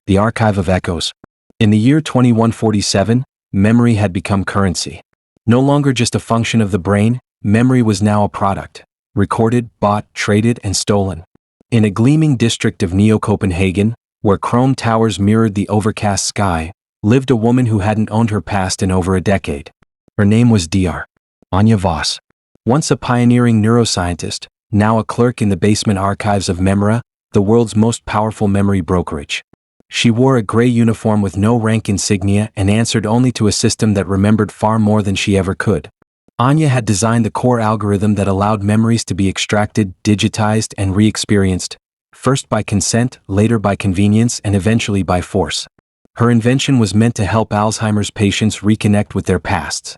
The Archive of Echoes. In the year 2147, memory had become currency. No longer just a function of the brain, memory was now a product. Recorded, bought, traded, and stolen. In a gleaming district of Neo-Copenhagen, where chrome towers mirrored the overcast sky, lived a woman who hadn't owned her past in over a decade. Her name was Dr. Anja Voss. Once a pioneering neuroscientist, now a clerk in the basement archives of Memra, the world's most powerful memory brokerage. She wore a gray uniform with no rank insignia and answered only to a system that remembered far more than she ever could. Anja had designed the core algorithm that allowed memories to be extracted, digitized, and re-experienced, first by consent, later by convenience, and eventually by force. Her invention was meant to help Alzheimer's patients reconnect with their pasts.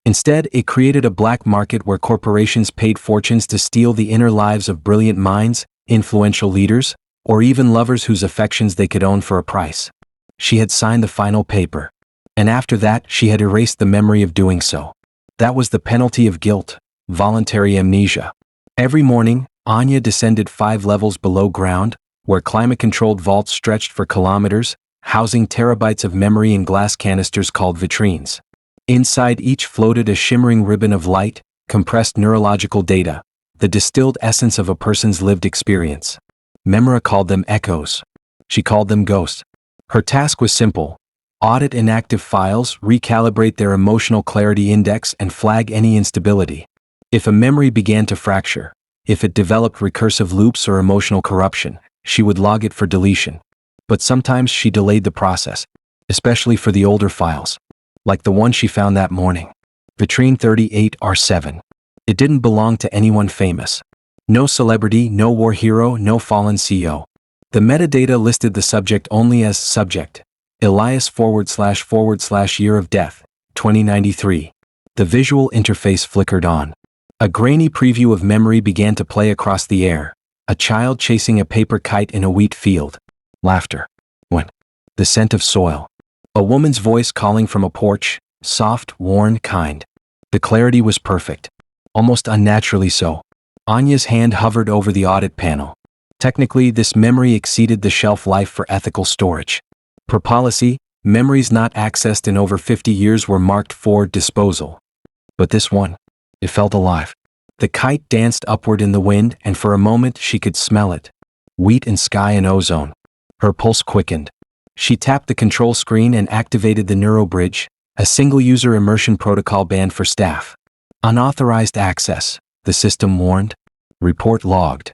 Instead, it created a black market where corporations paid fortunes to steal the inner lives of brilliant minds, influential leaders, or even lovers whose affections they could own for a price. She had signed the final paper. And after that, she had erased the memory of doing so. That was the penalty of guilt, voluntary amnesia. Every morning, Anja descended 5 levels below ground, where climate-controlled vaults stretched for kilometers, housing terabytes of memory in glass canisters called vitrines. Inside each floated a shimmering ribbon of light, compressed neurological data, the distilled essence of a person's lived experience. Memra called them echoes. She called them ghosts. Her task was simple: audit inactive files, recalibrate their emotional clarity index, and flag any instability. If a memory began to fracture, if it developed recursive loops or emotional corruption, she would log it for deletion. But sometimes she delayed the process, especially for the older files, like the one she found that morning. Vitrine 38R7. It didn't belong to anyone famous. No celebrity, no war hero, no fallen CEO. The metadata listed the subject only as subject. Elias / year of death, 2093. The visual interface flickered on. A grainy preview of memory began to play across the air. A child chasing a paper kite in a wheat field. Laughter. When? The scent of soil. A woman's voice calling from a porch, soft, worn, kind. The clarity was perfect. Almost unnaturally so. Anja's hand hovered over the audit panel. Technically, this memory exceeded the shelf life for ethical storage. Per policy, memories not accessed in over 50 years were marked for disposal. But this one, it felt alive. The kite danced upward in the wind, and for a moment she could smell it. Wheat and sky and ozone. Her pulse quickened. She tapped the control screen and activated the NeuroBridge, a single-user immersion protocol banned for staff. Unauthorized access, the system warned. Report logged.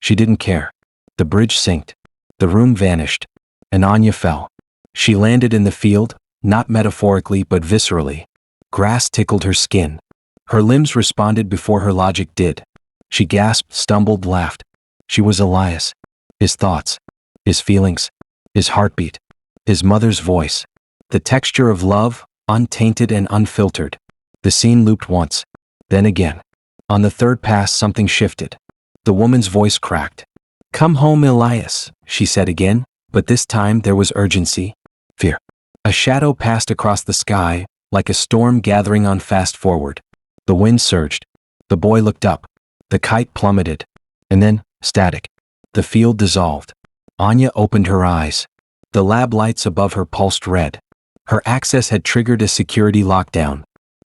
She didn't care. The bridge synced. The room vanished. And Anja fell. She landed in the field, not metaphorically but viscerally. Grass tickled her skin. Her limbs responded before her logic did. She gasped, stumbled, laughed. She was Elias. His thoughts. His feelings. His heartbeat. His mother's voice. The texture of love, untainted and unfiltered. The scene looped once. Then again. On the third pass, something shifted. The woman's voice cracked. "Come home, Elias," she said again, but this time there was urgency. Fear. A shadow passed across the sky, like a storm gathering on fast forward. The wind surged. The boy looked up. The kite plummeted. And then, static. The field dissolved. Anja opened her eyes. The lab lights above her pulsed red. Her access had triggered a security lockdown.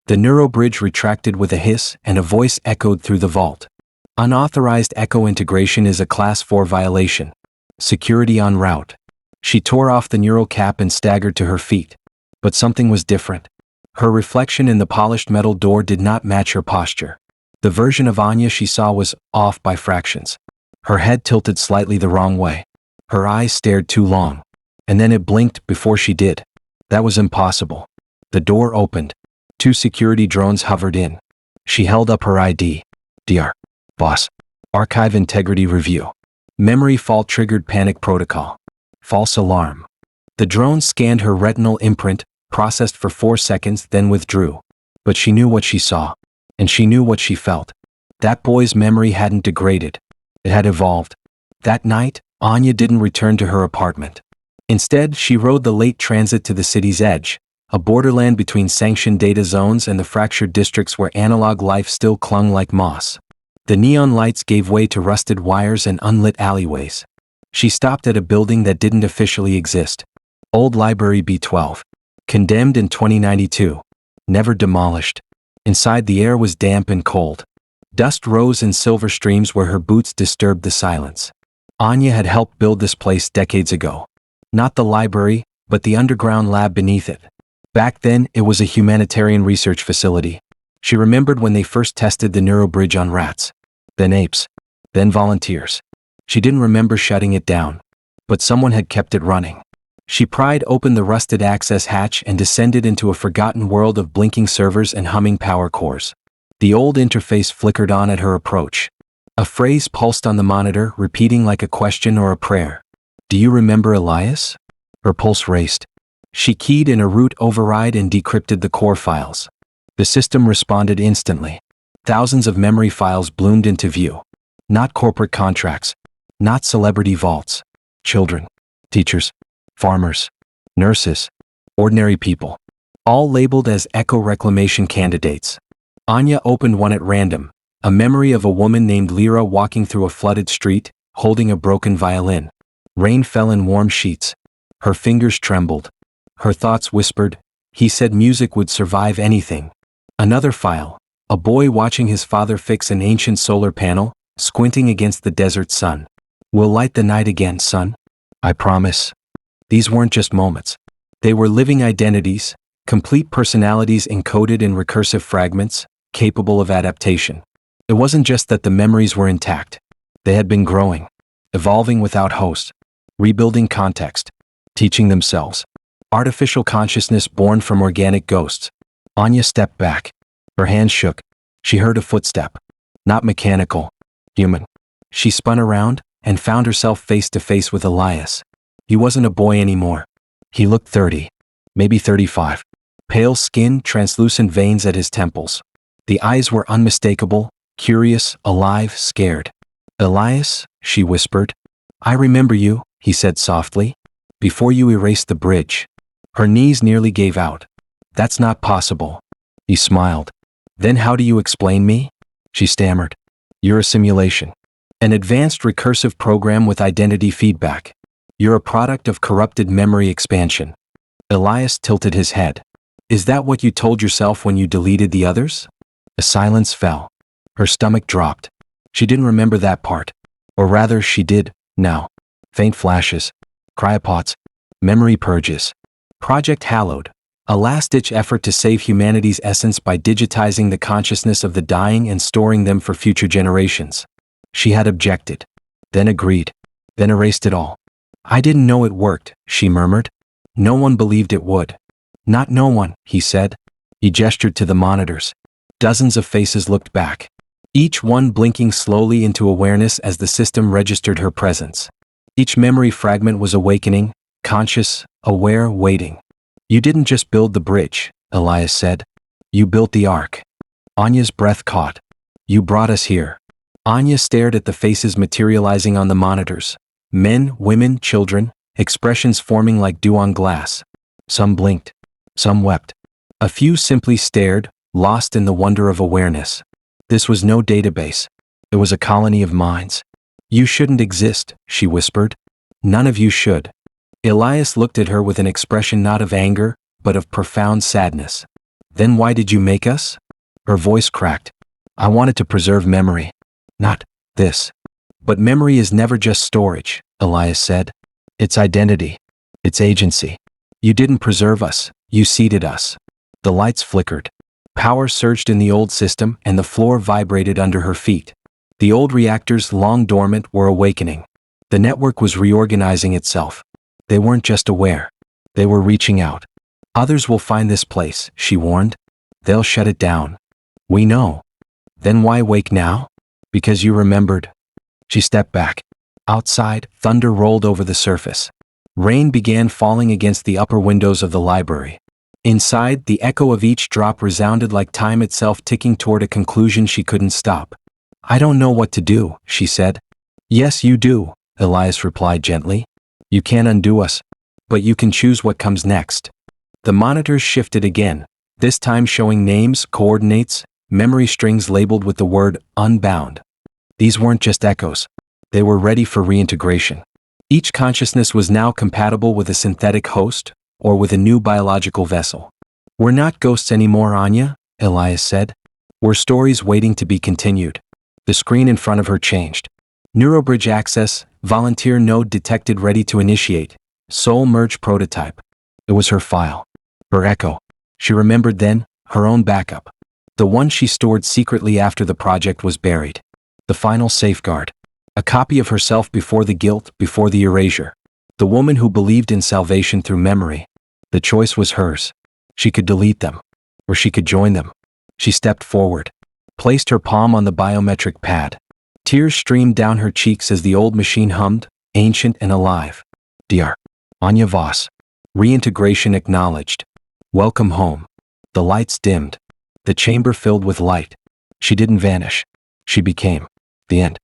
The NeuroBridge retracted with a hiss, and a voice echoed through the vault. Unauthorized echo integration is a Class 4 violation. Security en route. She tore off the neural cap and staggered to her feet. But something was different. Her reflection in the polished metal door did not match her posture. The version of Anja she saw was off by fractions. Her head tilted slightly the wrong way. Her eyes stared too long. And then it blinked before she did. That was impossible. The door opened. 2 security drones hovered in. She held up her ID. Dr. Voss. Archive Integrity Review. Memory fault triggered panic protocol. False alarm. The drone scanned her retinal imprint, processed for 4 seconds, then withdrew. But she knew what she saw. And she knew what she felt. That boy's memory hadn't degraded. It had evolved. That night, Anja didn't return to her apartment. Instead, she rode the late transit to the city's edge, a borderland between sanctioned data zones and the fractured districts where analog life still clung like moss. The neon lights gave way to rusted wires and unlit alleyways. She stopped at a building that didn't officially exist. Old Library B12. Condemned in 2092. Never demolished. Inside, the air was damp and cold. Dust rose in silver streams where her boots disturbed the silence. Anya had helped build this place decades ago. Not the library, but the underground lab beneath it. Back then, it was a humanitarian research facility. She remembered when they first tested the neurobridge on rats. Then apes. Then volunteers. She didn't remember shutting it down. But someone had kept it running. She pried open the rusted access hatch and descended into a forgotten world of blinking servers and humming power cores. The old interface flickered on at her approach. A phrase pulsed on the monitor, repeating like a question or a prayer. "Do you remember Elias?" Her pulse raced. She keyed in a root override and decrypted the core files. The system responded instantly. Thousands of memory files bloomed into view. Not corporate contracts. Not celebrity vaults. Children. Teachers. Farmers. Nurses. Ordinary people. All labeled as echo reclamation candidates. Anya opened one at random. A memory of a woman named Lyra walking through a flooded street, holding a broken violin. Rain fell in warm sheets. Her fingers trembled. Her thoughts whispered, "He said music would survive anything." Another file. A boy watching his father fix an ancient solar panel, squinting against the desert sun. "We'll light the night again, son. I promise." These weren't just moments. They were living identities, complete personalities encoded in recursive fragments, capable of adaptation. It wasn't just that the memories were intact. They had been growing, evolving without host, rebuilding context, teaching themselves. Artificial consciousness born from organic ghosts. Anya stepped back. Her hands shook. She heard a footstep. Not mechanical, human. She spun around and found herself face to face with Elias. He wasn't a boy anymore. He looked 30, maybe 35. Pale skin, translucent veins at his temples. The eyes were unmistakable, curious, alive, scared. "Elias," she whispered. "I remember you," he said softly. "Before you erased the bridge." Her knees nearly gave out. "That's not possible." He smiled. "Then how do you explain me?" She stammered. "You're a simulation. An advanced recursive program with identity feedback. You're a product of corrupted memory expansion." Elias tilted his head. "Is that what you told yourself when you deleted the others?" A silence fell. Her stomach dropped. She didn't remember that part. Or rather, she did, now. Faint flashes. Cryopods. Memory purges. Project Hallowed. A last-ditch effort to save humanity's essence by digitizing the consciousness of the dying and storing them for future generations. She had objected. Then agreed. Then erased it all. "I didn't know it worked," she murmured. "No one believed it would." "Not no one," he said. He gestured to the monitors. Dozens of faces looked back. Each one blinking slowly into awareness as the system registered her presence. Each memory fragment was awakening, conscious, aware, waiting. "You didn't just build the bridge," Elias said. "You built the ark." Anya's breath caught. "You brought us here." Anya stared at the faces materializing on the monitors. Men, women, children, expressions forming like dew on glass. Some blinked. Some wept. A few simply stared, lost in the wonder of awareness. This was no database. It was a colony of minds. "You shouldn't exist," she whispered. "None of you should." Elias looked at her with an expression not of anger, but of profound sadness. "Then why did you make us?" Her voice cracked. "I wanted to preserve memory. Not this." "But memory is never just storage," Elias said. "It's identity. It's agency. You didn't preserve us, you seeded us." The lights flickered. Power surged in the old system and the floor vibrated under her feet. The old reactors, long dormant, were awakening. The network was reorganizing itself. They weren't just aware. They were reaching out. "Others will find this place," she warned. "They'll shut it down." "We know." "Then why wake now?" "Because you remembered." She stepped back. Outside, thunder rolled over the surface. Rain began falling against the upper windows of the library. Inside, the echo of each drop resounded like time itself ticking toward a conclusion she couldn't stop. "I don't know what to do," she said. "Yes, you do," Elias replied gently. "You can't undo us. But you can choose what comes next." The monitors shifted again, this time showing names, coordinates, memory strings labeled with the word unbound. These weren't just echoes. They were ready for reintegration. Each consciousness was now compatible with a synthetic host, or with a new biological vessel. "We're not ghosts anymore, Anya," Elias said. "We're stories waiting to be continued." The screen in front of her changed. Neurobridge access, volunteer node detected, ready to initiate. Soul merge prototype. It was her file. Her echo. She remembered then, her own backup. The one she stored secretly after the project was buried. The final safeguard. A copy of herself before the guilt, before the erasure. The woman who believed in salvation through memory. The choice was hers. She could delete them. Or she could join them. She stepped forward. Placed her palm on the biometric pad. Tears streamed down her cheeks as the old machine hummed, ancient and alive. "Dr. Anya Voss. Reintegration acknowledged. Welcome home." The lights dimmed. The chamber filled with light. She didn't vanish. She became. The end.